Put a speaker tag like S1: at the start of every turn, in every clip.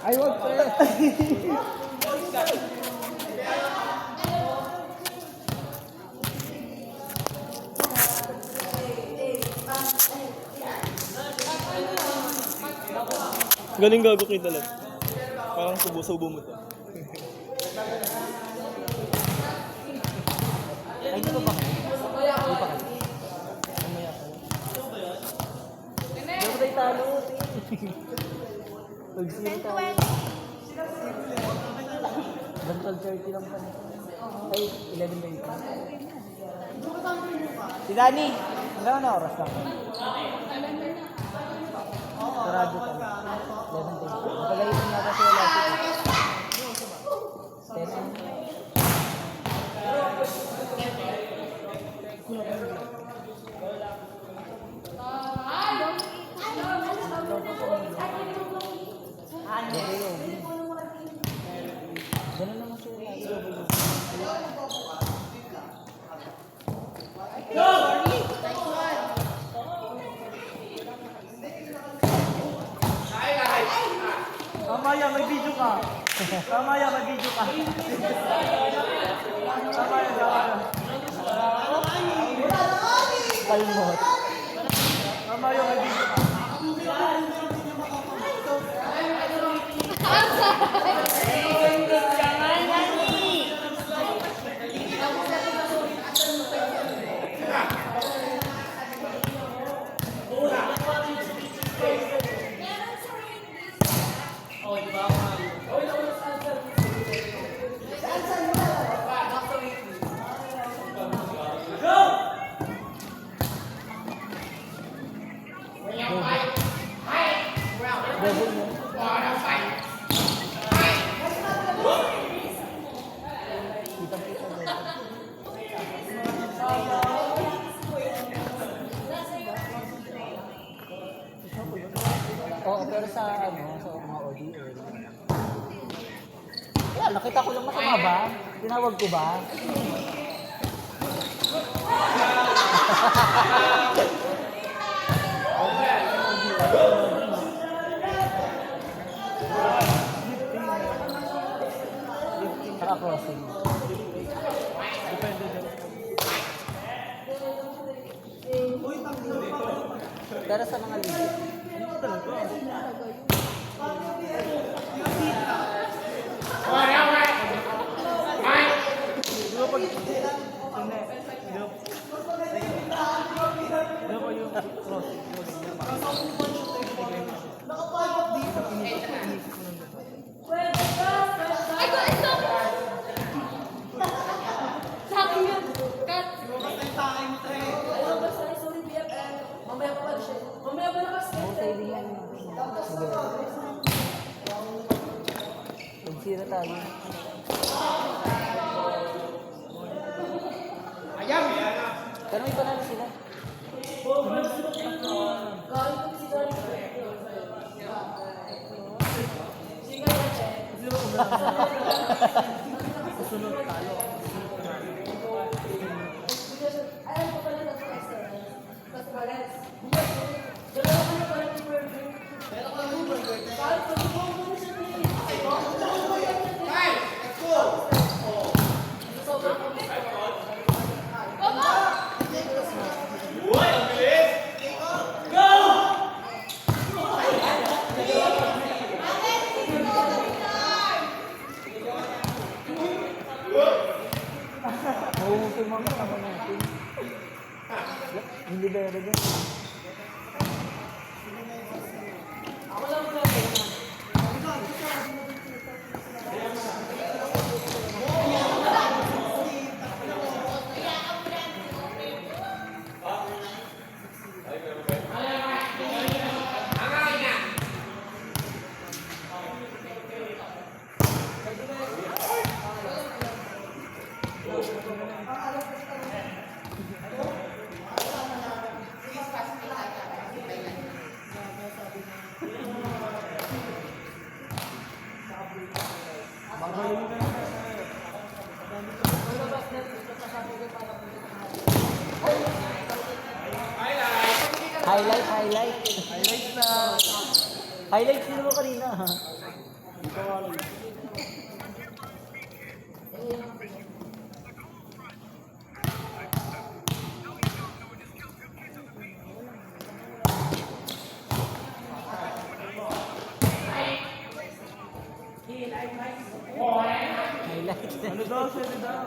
S1: Ay, wag sir.
S2: Galing gago kita lang. Parang subo-subo mo to.
S1: Ay, di ba ba? Di ba ka? Mamaya ka. Di ba tayo talo? Pag-sino tayo. Bantal 30 lang pa. Ay, 11 ba yun? Si Danny, hanggang na oras lang. Sarado tayo. 11 days. Napagalitin nga kasi wala siya. 10 ano? Ganun naman siya. Tama yan, may video ka. Tama yan, may video ka. Tama yan, tama yan. Palmot. Tama yan, may video ka. Double mo. Kitang-kita mo. Oo, pero sa ano, sa mga audio. Yeah, nakita ko lang masama ba? Tinawag ko ba? Naka-crossing. Depende din. Pero sa mga ligo. Ano talaga? Di ba pag... Di ba yung crossing? Pagsira tayo. Pero may panalo sila. Susunod talo. Mahumukul mga kasama natin. Hindi ba yun? Highlight na. Highlight sino mo kanina. Dito nga lang. Ano daw, sino daw?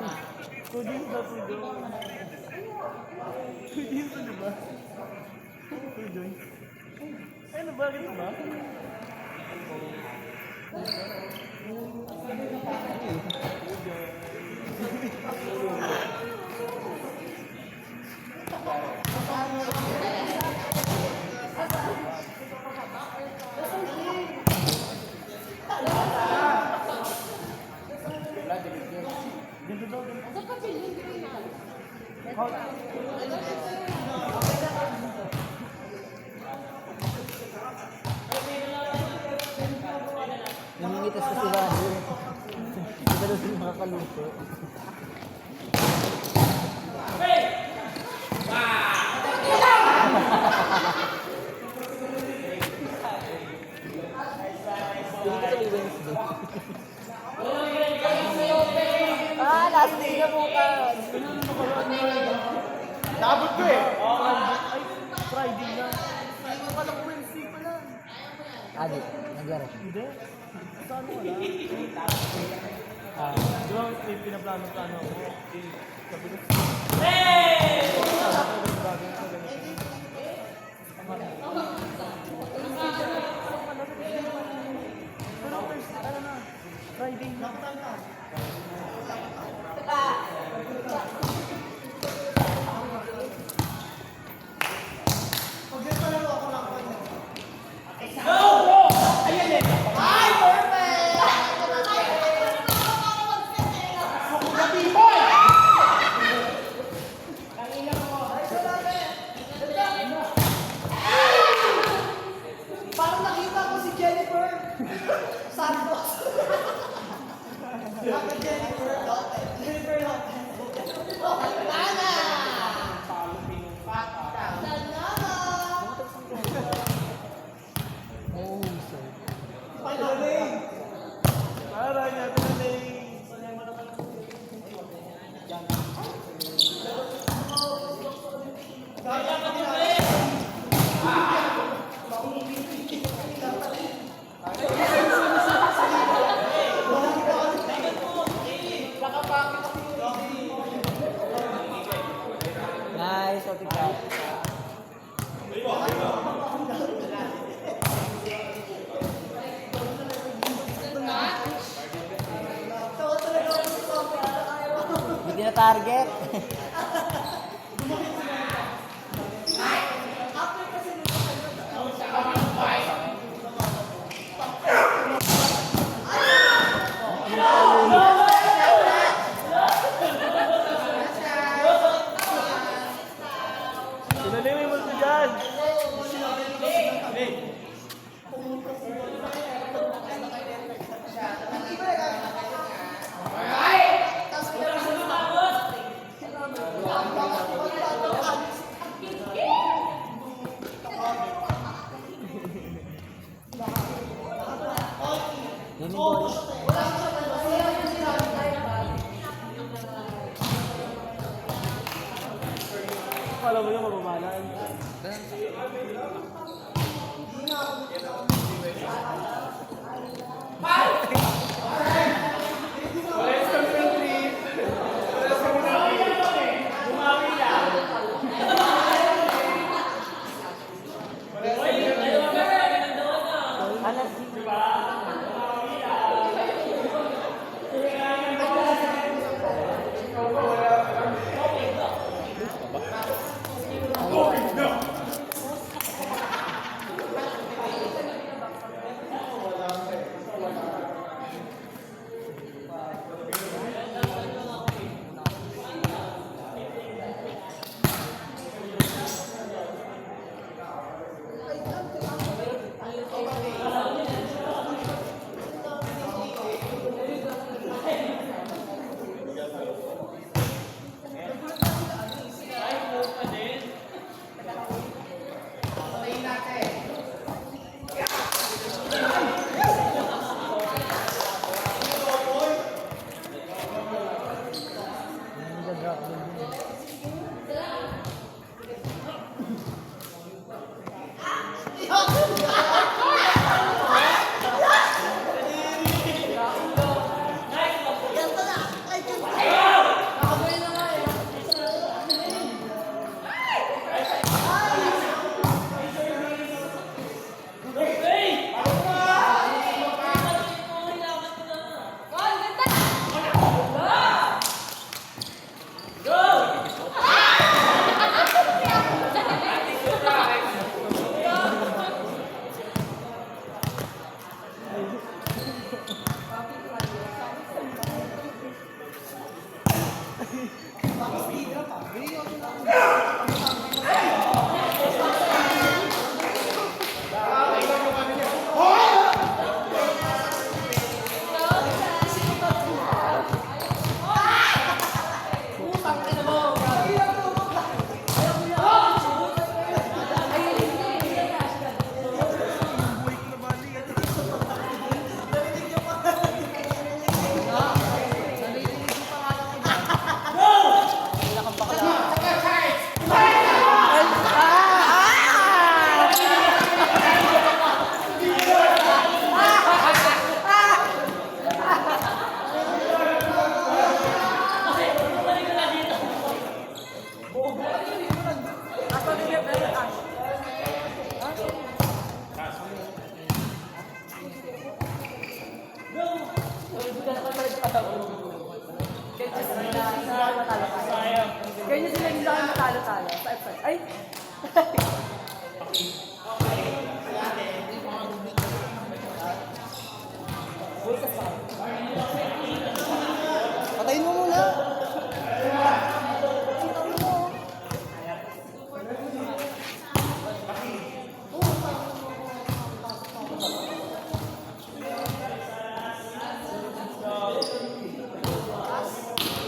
S1: Kudin daw, kudin. Kudin sa diba? Kudin. Ano ba? Ganito ba? Ganito daw, ganito.
S3: Nangingitas ka sila. Hindi ka daw sila makakaluto. Hindi ka tuloy Wednesday. Last day na bukas.
S1: Nabot ko eh! Friday na. Akala ko Wednesday pa lang.
S3: Adi, nagyari.
S1: Hindi. Saan wala?
S3: Ah,
S1: Di ba may pinaplano-plano ako? Sabi ko, pero first, ano na, Friday na.
S4: Parang nakita ko si Jennifer Santos. Bakit Jennifer Lopez? Jennifer Lopez. Sana!
S3: oh, so.
S4: Pagaling!
S1: Para niya, pinaling.
S3: Nice, okay ka. Hindi na target.
S1: Pinaling mo ito dyan.
S3: Yun yung boy.
S1: Akala mo yung mababalaan.
S4: Ganto na. Ay, ganto.
S3: Ganyan sila hindi lang matalo-talo. Ay!
S1: Patayin mo muna.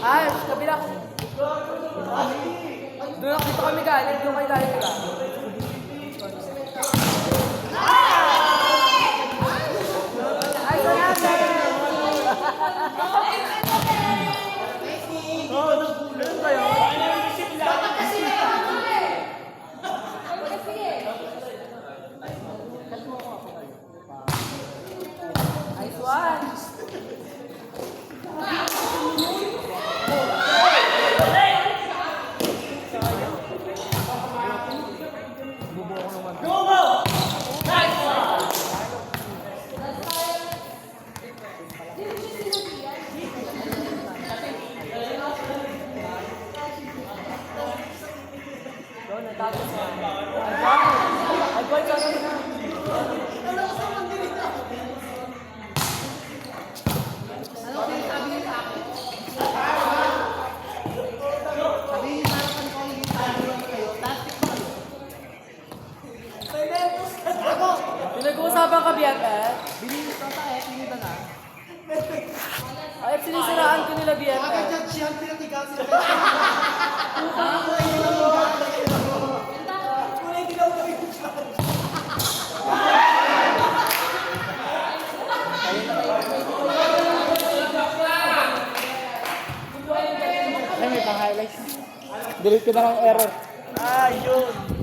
S3: Ay, kabila ko. Doon dito kami galing. Doon kayo galing ka. Ay, salamat!
S1: Ganun kayo?
S3: Nice one! Pinag-uusapan ka, BFF?
S1: Binilis na tayo, pinita na.
S3: Ay, sinisiraan ko nila, BFF.
S1: Siyang pinatigas sila.
S3: Ay, may pang-highlights. Delete ko na lang error.
S1: Ah, yun.